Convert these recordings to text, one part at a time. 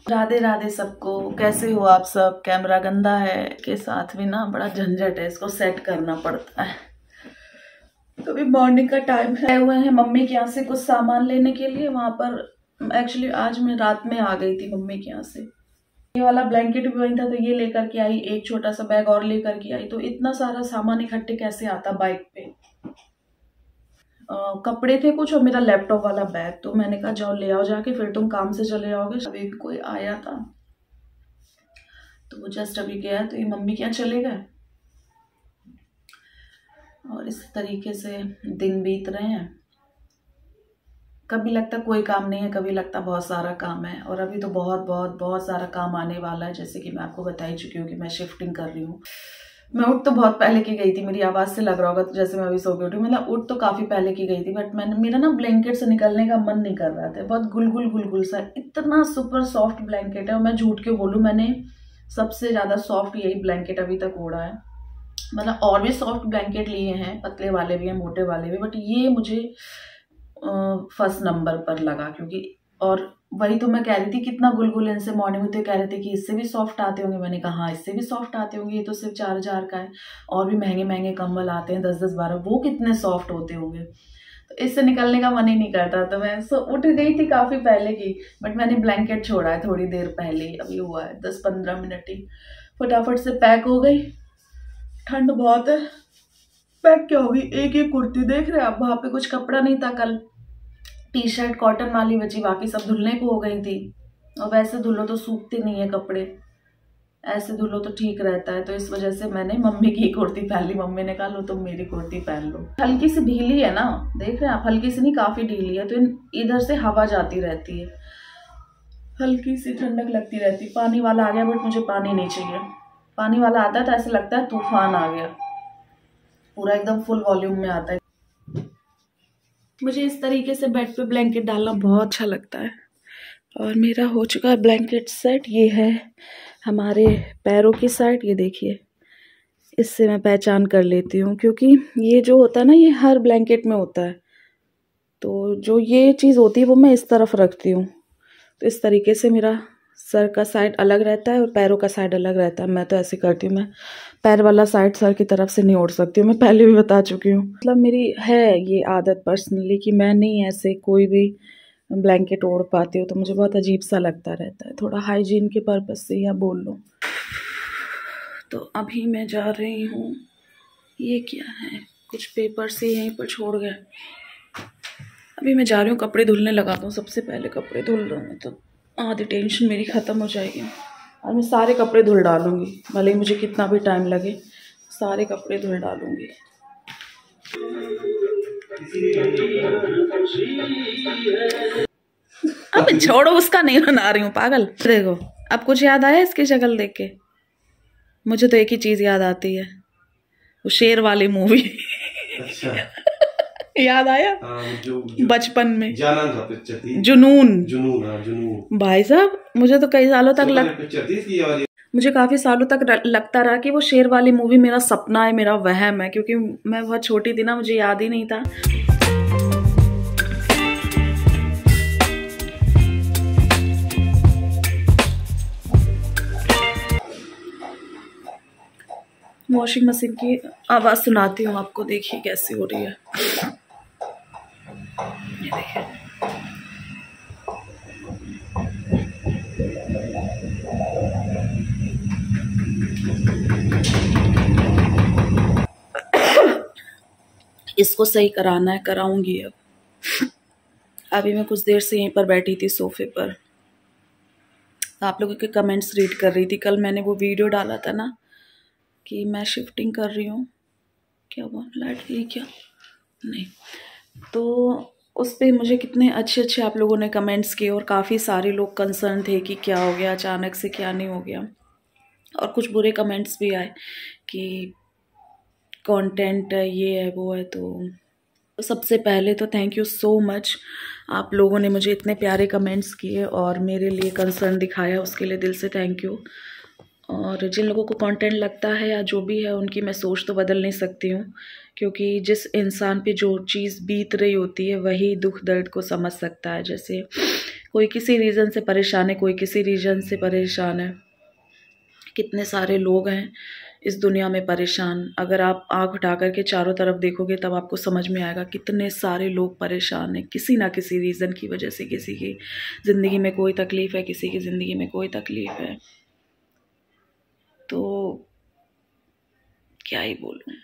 राधे राधे सबको, कैसे हो आप सब। कैमरा गंदा है के साथ भी ना बड़ा झंझट है, इसको सेट करना पड़ता है। तो अभी मॉर्निंग का टाइम है, हुए हैं मम्मी के यहाँ से कुछ सामान लेने के लिए। वहां पर एक्चुअली आज मैं रात में आ गई थी मम्मी के यहाँ से। ये वाला ब्लैंकेट भी वही था तो ये लेकर के आई, एक छोटा सा बैग और लेकर के आई। तो इतना सारा सामान इकट्ठे कैसे आता बाइक पे। कपड़े थे कुछ और मेरा लैपटॉप वाला बैग। तो मैंने कहा जाओ ले आओ जाके, फिर तुम काम से चले जाओगे। अभी भी कोई आया था तो वो जस्ट अभी गया, तो ये मम्मी के यहाँ चले गए। और इस तरीके से दिन बीत रहे हैं। कभी लगता कोई काम नहीं है, कभी लगता बहुत सारा काम है। और अभी तो बहुत बहुत बहुत सारा काम आने वाला है। जैसे कि मैं आपको बता ही चुकी हूँ कि मैं शिफ्टिंग कर रही हूँ। मैं उठ तो बहुत पहले की गई थी, मेरी आवाज़ से लग रहा होगा तो जैसे मैं अभी सो के उठी। मतलब उठ तो काफ़ी पहले की गई थी, बट मेरा ना ब्लैंकेट से निकलने का मन नहीं कर रहा था। बहुत गुलगुल सा, इतना सुपर सॉफ्ट ब्लैंकेट है। और मैं झूठ के बोलूँ, मैंने सबसे ज़्यादा सॉफ्ट यही ब्लैंकेट अभी तक ओढ़ा है। मतलब और भी सॉफ्ट ब्लैंकेट लिए हैं, पतले वाले भी हैं, मोटे वाले भी, बट ये मुझे फर्स्ट नंबर पर लगा। क्योंकि और वही तो मैं कह रही थी, कितना गुलगुल इनसे। मॉर्निंग में तो कह रहे थे कि इससे भी सॉफ्ट आते होंगे। मैंने कहा हाँ इससे भी सॉफ्ट आते होंगे, ये तो सिर्फ 4,000 का है। और भी महंगे महंगे कंबल आते हैं 10-10, 12, वो कितने सॉफ्ट होते होंगे। तो इससे निकलने का मन ही नहीं करता। तो मैं उठ गई थी काफ़ी पहले की, बट मैंने ब्लैंकेट छोड़ा है थोड़ी देर पहले ही, अभी हुआ है 10-15 मिनट ही। फटाफट से पैक हो गई। ठंड बहुत है। पैक क्या होगी, एक कुर्ती देख रहे हैं आप, वहाँ पे कुछ कपड़ा नहीं था कल। टी शर्ट कॉटन वाली बची, बाकी सब धुलने को हो गई थी। और वैसे धुलो तो सूखते नहीं है कपड़े, ऐसे धुलो तो ठीक रहता है। तो इस वजह से मैंने मम्मी की कुर्ती पहन ली। मम्मी ने कहा लो तुम मेरी कुर्ती पहन लो। हल्की सी ढीली है ना, देख रहे हैं आप, हल्की सी नहीं काफी ढीली है। तो इधर से हवा जाती रहती है, हल्की सी ठंडक लगती रहती है। पानी वाला आ गया, बट मुझे पानी नहीं चाहिए। पानी वाला आता है तो ऐसे लगता है तूफान आ गया, पूरा एकदम फुल वॉल्यूम में आता है। मुझे इस तरीके से बेड पे ब्लैंकेट डालना बहुत अच्छा लगता है। और मेरा हो चुका है ब्लैंकेट सेट। ये है हमारे पैरों की साइड, ये देखिए, इससे मैं पहचान कर लेती हूँ। क्योंकि ये जो होता है ना, ये हर ब्लैंकेट में होता है। तो जो ये चीज़ होती है वो मैं इस तरफ रखती हूँ। तो इस तरीके से मेरा सर का साइड अलग रहता है और पैरों का साइड अलग रहता है। मैं तो ऐसे करती हूँ, मैं पैर वाला साइड सर की तरफ से नहीं ओढ़ सकती हूँ। मैं पहले भी बता चुकी हूँ। मतलब मेरी है ये आदत पर्सनली कि मैं नहीं ऐसे कोई भी ब्लैंकेट ओढ़ पाती हूँ। तो मुझे बहुत अजीब सा लगता रहता है, थोड़ा हाइजीन के पर्पज से या बोल लो। तो अभी मैं जा रही हूँ, ये क्या है, कुछ पेपर से यहीं पर छोड़ गए। अभी मैं जा रही हूँ कपड़े धुलने लगा दूँ। सबसे पहले कपड़े धुल रहा हूँ तो आधी टेंशन मेरी ख़त्म हो जाएगी। और मैं सारे कपड़े धुल डालूँगी, भले ही मुझे कितना भी टाइम लगे, सारे कपड़े धुल डालूँगी। अब छोड़ो, उसका नहीं बना रही हूँ पागल। देखो अब कुछ याद आया इसकी शक्ल देख के। मुझे तो एक ही चीज़ याद आती है, वो शेर वाली मूवी। अच्छा। याद आया बचपन में, जुनून। जुनून भाई साहब, मुझे तो कई सालों तक मुझे काफ़ी सालों तक लगता रहा कि वो शेर वाली मूवी मेरा सपना है, मेरा वहम है। क्योंकि मैं बहुत छोटी थी ना, मुझे याद ही नहीं था। वॉशिंग मशीन की आवाज़ सुनाती हूँ आपको, देखिए कैसी हो रही है। ये देखिए, इसको सही कराना है, कराऊंगी अब। अभी मैं कुछ देर से यहीं पर बैठी थी सोफे पर, आप लोगों के कमेंट्स रीड कर रही थी। कल मैंने वो वीडियो डाला था ना कि मैं शिफ्टिंग कर रही हूँ। क्या हुआ, लाइट गई क्या? नहीं। तो उस पर मुझे कितने अच्छे अच्छे आप लोगों ने कमेंट्स किए और काफ़ी सारे लोग कंसर्न थे कि क्या हो गया अचानक से, क्या नहीं हो गया। और कुछ बुरे कमेंट्स भी आए कि कंटेंट ये है वो है। तो सबसे पहले तो थैंक यू सो मच, आप लोगों ने मुझे इतने प्यारे कमेंट्स किए और मेरे लिए कंसर्न दिखाया, उसके लिए दिल से थैंक यू। और जिन लोगों को कंटेंट लगता है या जो भी है, उनकी मैं सोच तो बदल नहीं सकती हूँ, क्योंकि जिस इंसान पे जो चीज़ बीत रही होती है वही दुख दर्द को समझ सकता है। जैसे कोई किसी रीज़न से परेशान है, कोई किसी रीज़न से परेशान है, कितने सारे लोग हैं इस दुनिया में परेशान। अगर आप आंख उठा करके चारों तरफ देखोगे तब आपको समझ में आएगा कितने सारे लोग परेशान हैं किसी ना किसी रीज़न की वजह से। किसी की ज़िंदगी में कोई तकलीफ़ है, किसी की ज़िंदगी में कोई तकलीफ़ है। तो क्या ही बोलूं।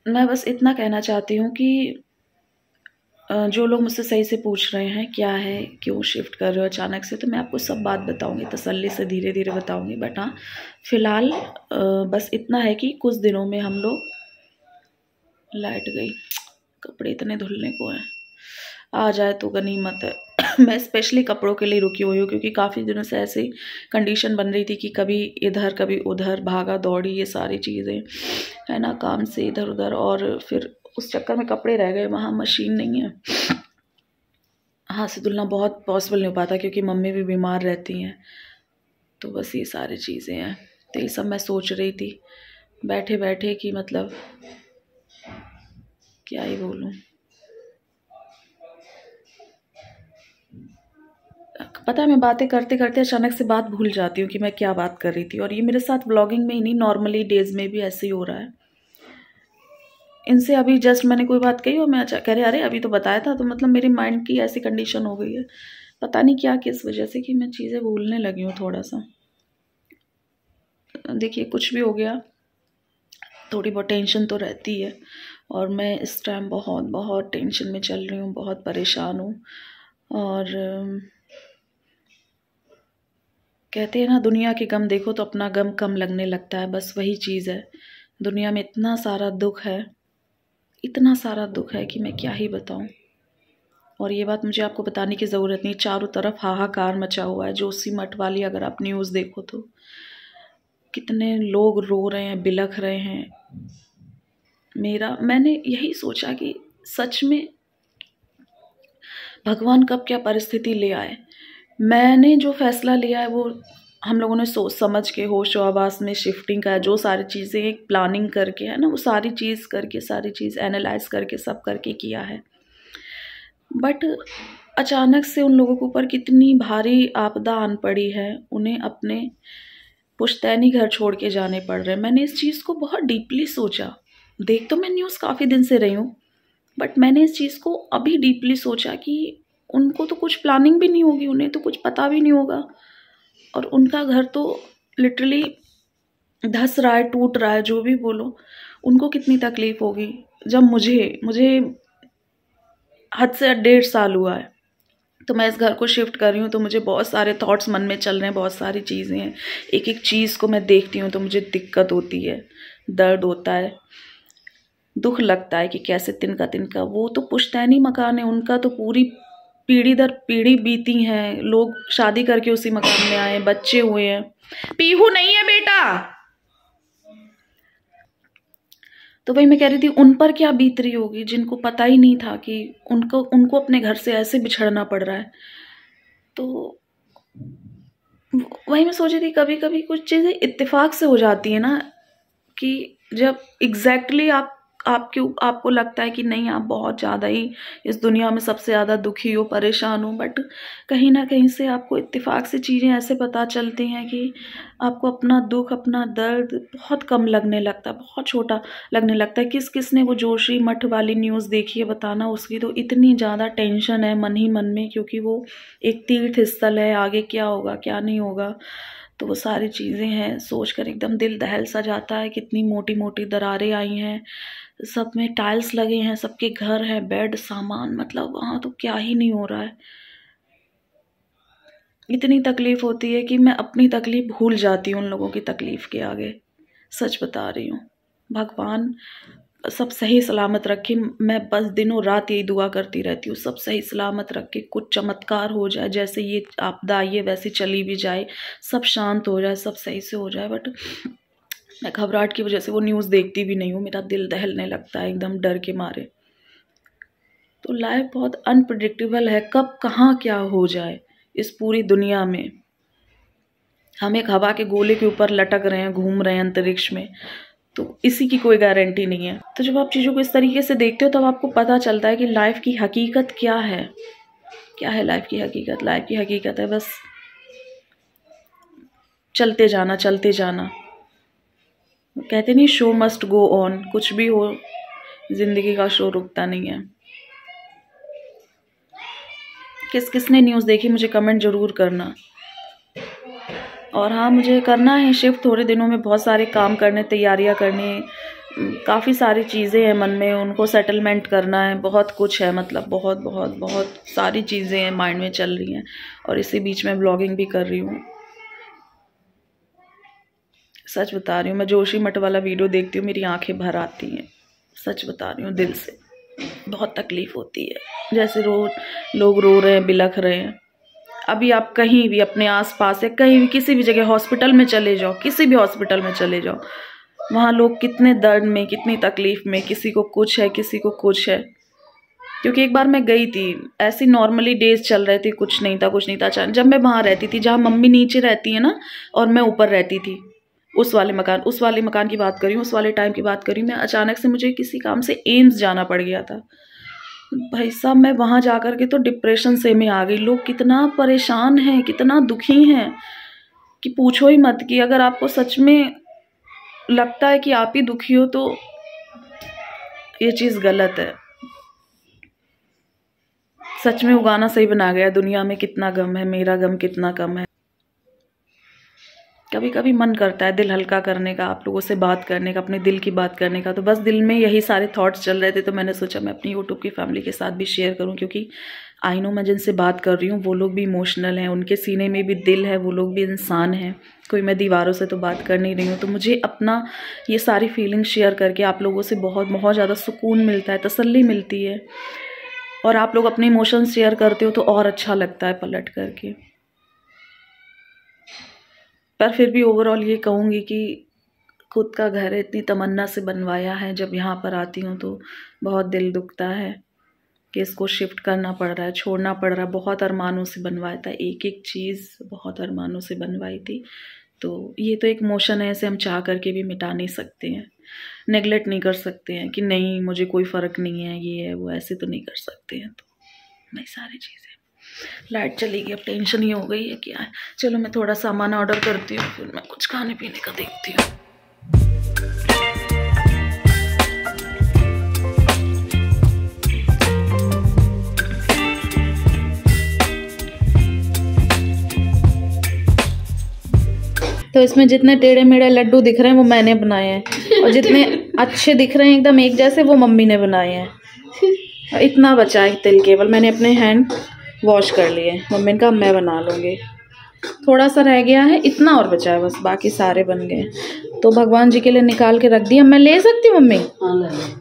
मैं बस इतना कहना चाहती हूँ कि जो लोग मुझसे सही से पूछ रहे हैं क्या है, क्यों शिफ्ट कर रहे हो अचानक से, तो मैं आपको सब बात बताऊंगी, तसल्ली से धीरे धीरे बताऊंगी। बट हाँ, फिलहाल बस इतना है कि कुछ दिनों में हम लोग, लाइट गई, कपड़े इतने धुलने को हैं, आ जाए तो गनीमत है। मैं स्पेशली कपड़ों के लिए रुकी हुई हूँ क्योंकि काफ़ी दिनों से ऐसी कंडीशन बन रही थी कि कभी इधर कभी उधर भागा दौड़ी, ये सारी चीज़ें है ना, काम से इधर उधर, और फिर उस चक्कर में कपड़े रह गए। वहाँ मशीन नहीं है, हाथ से धुलना बहुत पॉसिबल नहीं हो पाता क्योंकि मम्मी भी बीमार रहती हैं। तो बस ये सारी चीज़ें हैं। तो ये सब मैं सोच रही थी बैठे बैठे कि मतलब क्या ही बोलूँ। पता है, मैं बातें करते करते अचानक से बात भूल जाती हूँ कि मैं क्या बात कर रही थी। और ये मेरे साथ व्लॉगिंग में ही नहीं, नॉर्मली डेज में भी ऐसे ही हो रहा है। इनसे अभी जस्ट मैंने कोई बात कही और मैं कह रहे अरे अभी तो बताया था। तो मतलब मेरे माइंड की ऐसी कंडीशन हो गई है, पता नहीं क्या किस वजह से, कि मैं चीज़ें भूलने लगी हूँ थोड़ा सा। देखिए कुछ भी हो गया, थोड़ी बहुत टेंशन तो रहती है, और मैं इस टाइम बहुत बहुत टेंशन में चल रही हूँ, बहुत परेशान हूँ। और कहते हैं ना, दुनिया के गम देखो तो अपना गम कम लगने लगता है, बस वही चीज़ है। दुनिया में इतना सारा दुख है, इतना सारा दुख है कि मैं क्या ही बताऊं। और ये बात मुझे आपको बताने की ज़रूरत नहीं, चारों तरफ हाहाकार मचा हुआ है। जोशीमठ वाली अगर आप न्यूज़ देखो तो कितने लोग रो रहे हैं, बिलख रहे हैं। मैंने यही सोचा कि सच में भगवान कब क्या परिस्थिति ले आए। मैंने जो फैसला लिया है वो हम लोगों ने सोच समझ के, होश आवास में शिफ्टिंग का जो सारी चीज़ें एक प्लानिंग करके है ना, वो सारी चीज़ करके, सारी चीज़ एनालाइज करके, सब करके किया है। बट अचानक से उन लोगों के ऊपर कितनी भारी आपदा आन पड़ी है, उन्हें अपने पुश्तैनी घर छोड़ के जाने पड़ रहे हैं। मैंने इस चीज़ को बहुत डीपली सोचा। देख तो मैं न्यूज़ काफ़ी दिन से रही हूँ, बट मैंने इस चीज़ को अभी डीपली सोचा कि उनको तो कुछ प्लानिंग भी नहीं होगी, उन्हें तो कुछ पता भी नहीं होगा, और उनका घर तो लिटरली धस रहा है, टूट रहा है, जो भी बोलो। उनको कितनी तकलीफ होगी। जब मुझे हद से 1.5 साल हुआ है, तो मैं इस घर को शिफ्ट कर रही हूँ, तो मुझे बहुत सारे थॉट्स मन में चल रहे हैं, बहुत सारी चीज़ें हैं। एक एक चीज़ को मैं देखती हूँ तो मुझे दिक्कत होती है, दर्द होता है, दुख लगता है कि कैसे तिनका वो तो पुश्तैनी मकान है, उनका तो पूरी पीढ़ी दर पीढ़ी बीती हैं, लोग शादी करके उसी मकान में आए, बच्चे हुए हैं। पीहू नहीं है बेटा। तो वही मैं कह रही थी, उन पर क्या बीत रही होगी जिनको पता ही नहीं था कि उनको अपने घर से ऐसे बिछड़ना पड़ रहा है। तो वही मैं सोच रही थी, कभी कभी कुछ चीज़ें इत्तेफाक से हो जाती है ना, कि जब एग्जैक्टली आपको लगता है कि नहीं, आप बहुत ज़्यादा ही इस दुनिया में सबसे ज़्यादा दुखी हो, परेशान हो, बट कहीं ना कहीं से आपको इत्तेफाक से चीज़ें ऐसे पता चलती हैं कि आपको अपना दुख, अपना दर्द बहुत कम लगने लगता है, बहुत छोटा लगने लगता है। किसने वो जोशी मठ वाली न्यूज़ देखी है बताना, उसकी तो इतनी ज़्यादा टेंशन है मन ही मन में, क्योंकि वो एक तीर्थ स्थल है, आगे क्या होगा क्या नहीं होगा। तो वो सारी चीज़ें हैं, सोचकर एकदम दिल दहल सा जाता है। कितनी मोटी मोटी दरारें आई हैं, सब में टाइल्स लगे हैं, सबके घर है, बेड, सामान, मतलब वहाँ तो क्या ही नहीं हो रहा है। इतनी तकलीफ होती है कि मैं अपनी तकलीफ भूल जाती हूँ उन लोगों की तकलीफ के आगे। सच बता रही हूँ। भगवान सब सही सलामत रखे। मैं बस दिनों रात यही दुआ करती रहती हूँ, सब सही सलामत रखे, कुछ चमत्कार हो जाए, जैसे ये आपदा आई है वैसे चली भी जाए, सब शांत हो जाए, सब सही से हो जाए। बट मैं घबराहट की वजह से वो न्यूज़ देखती भी नहीं हूँ, मेरा दिल दहलने लगता है एकदम डर के मारे। तो लाइफ बहुत अनप्रिडिक्टेबल है, कब कहाँ क्या हो जाए इस पूरी दुनिया में। हम एक हवा के गोले के ऊपर लटक रहे हैं, घूम रहे हैं अंतरिक्ष में, तो इसी की कोई गारंटी नहीं है। तो जब आप चीज़ों को इस तरीके से देखते हो तब आपको पता चलता है कि लाइफ की हकीकत क्या है। क्या है लाइफ की हकीकत? लाइफ की हकीकत है बस चलते जाना, चलते जाना। कहते नहीं शो मस्ट गो ऑन, कुछ भी हो जिंदगी का शो रुकता नहीं है। किस किसने न्यूज़ देखी मुझे कमेंट जरूर करना। और हाँ, मुझे करना है शिफ्ट थोड़े दिनों में, बहुत सारे काम करने, तैयारियां करनी, काफ़ी सारी चीज़ें हैं मन में, उनको सेटलमेंट करना है, बहुत कुछ है, मतलब बहुत बहुत बहुत सारी चीज़ें हैं माइंड में चल रही हैं। और इसी बीच में ब्लॉगिंग भी कर रही हूँ। सच बता रही हूँ, मैं जोशी मठ वाला वीडियो देखती हूँ मेरी आंखें भर आती हैं, सच बता रही हूँ दिल से। बहुत तकलीफ़ होती है, जैसे लोग रो रहे हैं, बिलख रहे हैं। अभी आप कहीं भी अपने आसपास या कहीं भी किसी भी जगह हॉस्पिटल में चले जाओ, किसी भी हॉस्पिटल में चले जाओ, वहाँ लोग कितने दर्द में, कितनी तकलीफ़ में, किसी को कुछ है, किसी को कुछ है। क्योंकि एक बार मैं गई थी, ऐसी नॉर्मली डेज चल रहे थे, कुछ नहीं था। अचानक जब मैं वहाँ रहती थी जहाँ मम्मी नीचे रहती है ना और मैं ऊपर रहती थी, उस वाले मकान की बात कर रही हूँ, उस वाले टाइम की बात कर रही हूँ मैं। अचानक से मुझे किसी काम से एम्स जाना पड़ गया था। भाई साहब, मैं वहाँ जा कर के तो डिप्रेशन से में आ गई। लोग कितना परेशान हैं, कितना दुखी हैं कि पूछो ही मत। कि अगर आपको सच में लगता है कि आप ही दुखी हो तो ये चीज़ गलत है। सच में वो गाना सही बना गया, दुनिया में कितना गम है, मेरा गम कितना कम है। कभी कभी मन करता है दिल हल्का करने का, आप लोगों से बात करने का, अपने दिल की बात करने का। तो बस दिल में यही सारे थॉट्स चल रहे थे, तो मैंने सोचा मैं अपनी यूट्यूब की फैमिली के साथ भी शेयर करूं। क्योंकि आई नो मैं जिनसे बात कर रही हूँ वो लोग भी इमोशनल हैं, उनके सीने में भी दिल है, वो लोग भी इंसान हैं। कोई मैं दीवारों से तो बात कर नहीं रही हूँ। तो मुझे अपना ये सारी फीलिंग शेयर करके आप लोगों से बहुत बहुत ज़्यादा सुकून मिलता है, तसल्ली मिलती है। और आप लोग अपने इमोशंस शेयर करते हो तो और अच्छा लगता है पलट करके। पर फिर भी ओवरऑल ये कहूँगी कि खुद का घर है, इतनी तमन्ना से बनवाया है, जब यहाँ पर आती हूँ तो बहुत दिल दुखता है कि इसको शिफ्ट करना पड़ रहा है, छोड़ना पड़ रहा है। बहुत अरमानों से बनवाया था, एक एक चीज़ बहुत अरमानों से बनवाई थी। तो ये तो एक इमोशन है, इसे हम चाह करके भी मिटा नहीं सकते हैं, नेगलेक्ट नहीं कर सकते हैं कि नहीं मुझे कोई फ़र्क नहीं है, ये है वो, ऐसे तो नहीं कर सकते हैं। तो मैं सारी चीज़ें। लाइट चली गई, अब टेंशन ही हो गई है क्या है। चलो मैं थोड़ा सामान ऑर्डर करती हूँ, फिर मैं कुछ खाने पीने का देखती हूँ। तो इसमें जितने टेढ़े मेढ़े लड्डू दिख रहे हैं वो मैंने बनाए हैं, और जितने अच्छे दिख रहे हैं एकदम एक जैसे वो मम्मी ने बनाए हैं। इतना बचा है तिल, केवल मैंने अपने हैंड वॉश कर लिए। मम्मी ने कहा मैं बना लूँगी, थोड़ा सा रह गया है, इतना और बचा है बस, बाकी सारे बन गए। तो भगवान जी के लिए निकाल के रख दिया। मैं ले सकती हूँ मम्मी?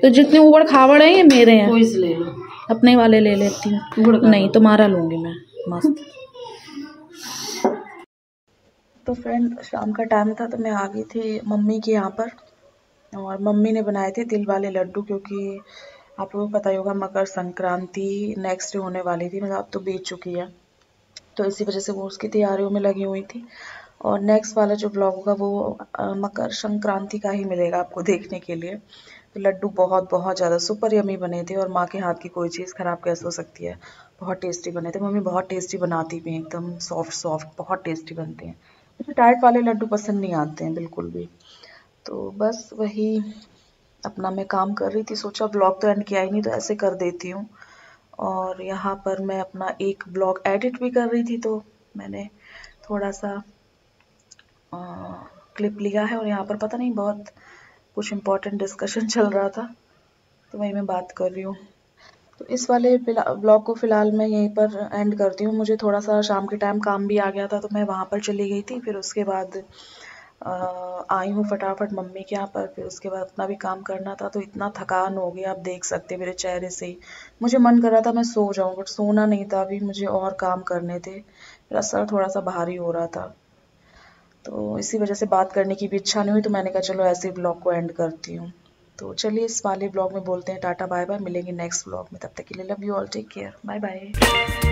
तो जितने ऊबड़ खाबड़ है ये मेरे हैं, कोई से ले लो, अपने वाले ले लेती हूँ। नहीं तुम्हारा लूँगी मैं, मस्त। तो फ्रेंड शाम का टाइम था तो मैं आ गई थी मम्मी के यहाँ पर, और मम्मी ने बनाए थे तिल वाले लड्डू। क्योंकि आप लोगों को पता ही होगा मकर संक्रांति नेक्स्ट डे होने वाली थी, मतलब अब तो बीत चुकी है, तो इसी वजह से वो उसकी तैयारियों में लगी हुई थी। और नेक्स्ट वाला जो ब्लॉग होगा वो मकर संक्रांति का ही मिलेगा आपको देखने के लिए। तो लड्डू बहुत बहुत ज़्यादा सुपर यमी बने थे, और माँ के हाथ की कोई चीज़ ख़राब कैसे हो सकती है, बहुत टेस्टी बने थे। मम्मी बहुत टेस्टी बनाती भी हैं, एकदम सॉफ्ट सॉफ्ट, बहुत टेस्टी बनते हैं। मुझे टाइट वाले लड्डू पसंद नहीं आते हैं बिल्कुल भी। तो बस वही अपना मैं काम कर रही थी, सोचा ब्लॉग तो एंड किया ही नहीं तो ऐसे कर देती हूँ। और यहाँ पर मैं अपना एक ब्लॉग एडिट भी कर रही थी, तो मैंने थोड़ा सा क्लिप लिया है। और यहाँ पर पता नहीं बहुत कुछ इम्पोर्टेंट डिस्कशन चल रहा था, तो वही मैं बात कर रही हूँ। तो इस वाले ब्लॉग को फ़िलहाल मैं यहीं पर एंड करती हूँ। मुझे थोड़ा सा शाम के टाइम काम भी आ गया था, तो मैं वहाँ पर चली गई थी। फिर उसके बाद आई हूँ फटाफट मम्मी के यहाँ पर, फिर उसके बाद अपना भी काम करना था। तो इतना थकान हो गया, आप देख सकते हैं मेरे चेहरे से ही। मुझे मन कर रहा था मैं सो जाऊँ, बट सोना नहीं था, अभी मुझे और काम करने थे, मेरा सर थोड़ा सा भारी हो रहा था। तो इसी वजह से बात करने की भी इच्छा नहीं हुई, तो मैंने कहा चलो ऐसे ही ब्लॉग को एंड करती हूँ। तो चलिए इस वाले ब्लॉग में बोलते हैं टाटा बाय बाय, मिलेंगे नेक्स्ट ब्लॉग में। तब तक के लिए love you all, take care, bye bye.